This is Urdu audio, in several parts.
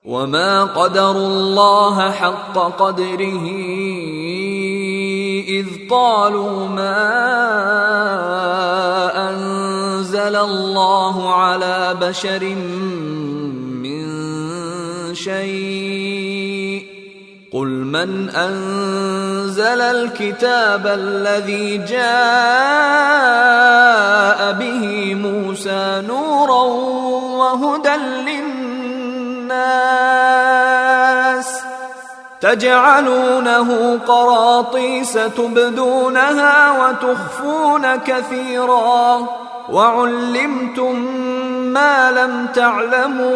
وما قدر الله حق قدره إذ قالوا ما أنزل الله على بشر من شيء قل من أنزل الكتاب الذي جاء به موسى نورا وهدى للناس تجعلونه قراطيس تبدونها وتخفون كثيرا وعلمتم ما لم تعلموا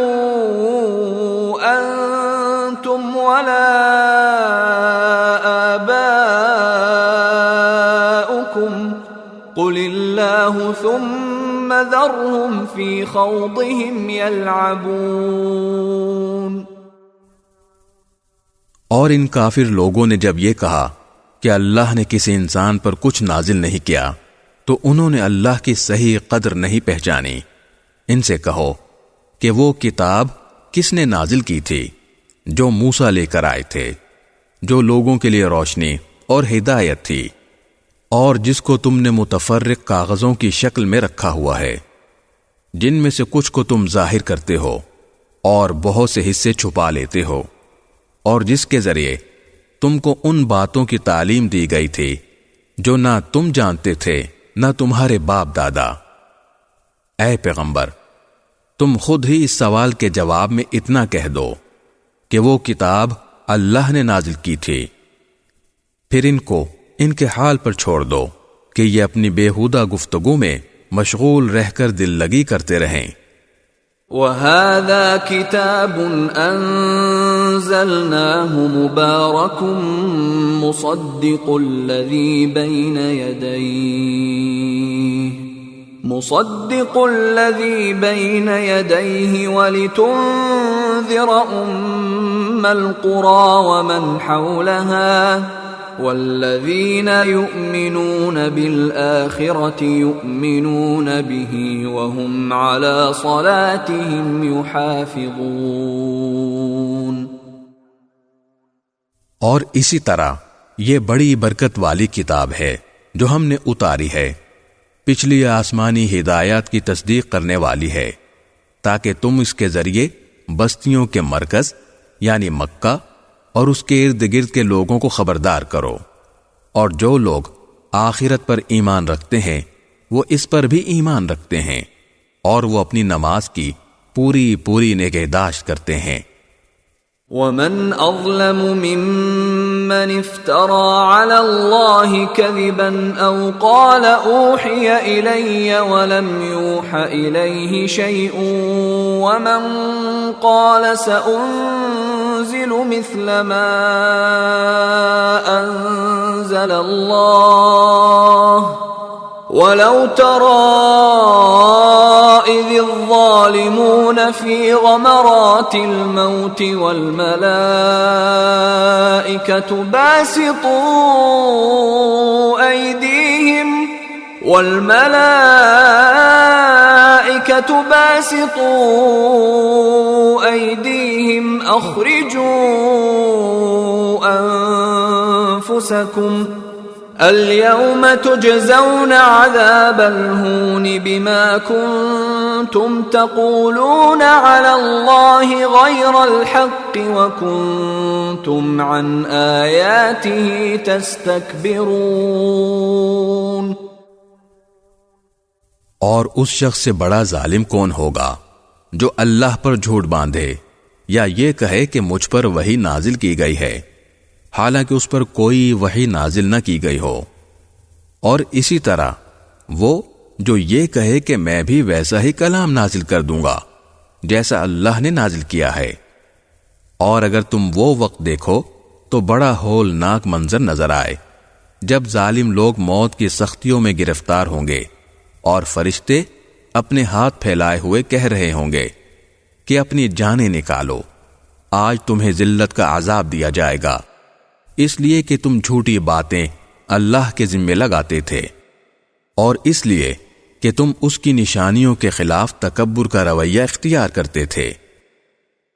أنتم ولا آباؤكم قل الله ثم ذرهم في خوضهم يلعبون۔ اور ان کافر لوگوں نے جب یہ کہا کہ اللہ نے کسی انسان پر کچھ نازل نہیں کیا تو انہوں نے اللہ کی صحیح قدر نہیں پہچانی۔ ان سے کہو کہ وہ کتاب کس نے نازل کی تھی جو موسیٰ لے کر آئے تھے، جو لوگوں کے لیے روشنی اور ہدایت تھی، اور جس کو تم نے متفرق کاغذوں کی شکل میں رکھا ہوا ہے، جن میں سے کچھ کو تم ظاہر کرتے ہو اور بہت سے حصے چھپا لیتے ہو، اور جس کے ذریعے تم کو ان باتوں کی تعلیم دی گئی تھی جو نہ تم جانتے تھے نہ تمہارے باپ دادا۔ اے پیغمبر، تم خود ہی اس سوال کے جواب میں اتنا کہہ دو کہ وہ کتاب اللہ نے نازل کی تھی، پھر ان کو ان کے حال پر چھوڑ دو کہ یہ اپنی بیہودہ گفتگو میں مشغول رہ کر دل لگی کرتے رہیں۔ وَهَذَا كِتَابٌ أَنزَلْنَاهُ مُبَارَكٌ مُصَدِّقُ الَّذِي بَيْنَ يَدَيْهِ وَلِتُنذِرَ أُمَّ الْقُرَى وَمَنْ حَوْلَهَا وَالَّذِينَ يُؤْمِنُونَ بِالْآخِرَةِ يُؤْمِنُونَ بِهِ وَهُمْ عَلَى صَلَاتِهِمْ يُحَافِظُونَ۔ اور اسی طرح یہ بڑی برکت والی کتاب ہے جو ہم نے اتاری ہے، پچھلی آسمانی ہدایات کی تصدیق کرنے والی ہے، تاکہ تم اس کے ذریعے بستیوں کے مرکز یعنی مکہ اور اس کے ارد گرد کے لوگوں کو خبردار کرو، اور جو لوگ آخرت پر ایمان رکھتے ہیں وہ اس پر بھی ایمان رکھتے ہیں، اور وہ اپنی نماز کی پوری نگہداشت کرتے ہیں۔ وَمَنْ أَظْلَمُ مِمَّنِ افْتَرَى عَلَى اللَّهِ كَذِبًا أَوْ قَالَ أُوحِيَ إِلَيَّ وَلَمْ يُوحَ إِلَيْهِ شَيْءٌ وَمَنْ قَالَ سَأُنزِلُ مِثْلَ مَا أَنزَلَ اللَّهُ وَلَوْ تَرَى إِذِ الظَّالِمُونَ فِي غَمَرَاتِ الْمَوْتِ وَالْمَلَائِكَةُ باسطوا أيديهم أخرجوا أنفسكم اليوم تجزون عذاب الهون بما كنتم تقولون على الله غير الحق وكنتم عن آياته تستكبرون۔ اور اس شخص سے بڑا ظالم کون ہوگا جو اللہ پر جھوٹ باندھے یا یہ کہے کہ مجھ پر وحی نازل کی گئی ہے حالانکہ اس پر کوئی وحی نازل نہ کی گئی ہو، اور اسی طرح وہ جو یہ کہے کہ میں بھی ویسا ہی کلام نازل کر دوں گا جیسا اللہ نے نازل کیا ہے۔ اور اگر تم وہ وقت دیکھو تو بڑا ہولناک منظر نظر آئے جب ظالم لوگ موت کی سختیوں میں گرفتار ہوں گے اور فرشتے اپنے ہاتھ پھیلائے ہوئے کہہ رہے ہوں گے کہ اپنی جانیں نکالو، آج تمہیں ذلت کا عذاب دیا جائے گا، اس لیے کہ تم جھوٹی باتیں اللہ کے ذمے لگاتے تھے، اور اس لیے کہ تم اس کی نشانیوں کے خلاف تکبر کا رویہ اختیار کرتے تھے۔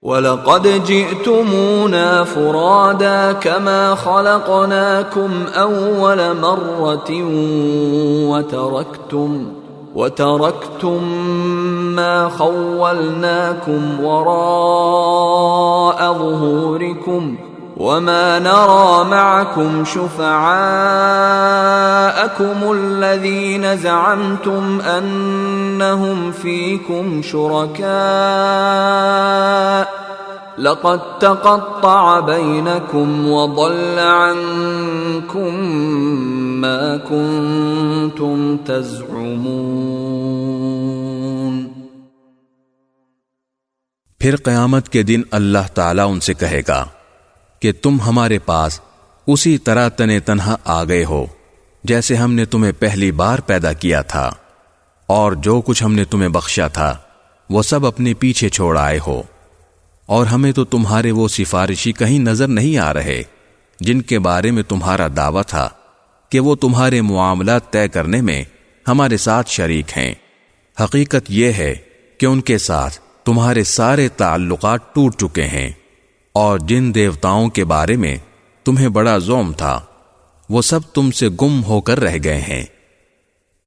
وَلَقَدْ جِئْتُمُونَا فُرَادَى كَمَا خَلَقْنَاكُمْ أَوَّلَ مَرَّةٍ وَتَرَكْتُمْ مَا خَوَّلْنَاكُمْ وَرَاءَ ظُهُورِكُمْ وَمَا نَرَى مَعَكُمْ شُفَعَاءَكُمُ الَّذِينَ زَعَمْتُمْ أَنَّهُمْ فِيكُمْ شُرَكَاءُ لَقَدْ تَقَطَّعَ بَيْنَكُمْ وَضَلَّ عَنكُمْ مَا كُنتُمْ تَزْعُمُونَ۔ پھر قیامت کے دن اللہ تعالیٰ ان سے کہے گا کہ تم ہمارے پاس اسی طرح تنے تنہا آ گئے ہو جیسے ہم نے تمہیں پہلی بار پیدا کیا تھا، اور جو کچھ ہم نے تمہیں بخشا تھا وہ سب اپنے پیچھے چھوڑ آئے ہو، اور ہمیں تو تمہارے وہ سفارشی کہیں نظر نہیں آ رہے جن کے بارے میں تمہارا دعویٰ تھا کہ وہ تمہارے معاملات طے کرنے میں ہمارے ساتھ شریک ہیں۔ حقیقت یہ ہے کہ ان کے ساتھ تمہارے سارے تعلقات ٹوٹ چکے ہیں، اور جن دیوتاؤں کے بارے میں تمہیں بڑا زوم تھا وہ سب تم سے گم ہو کر رہ گئے ہیں۔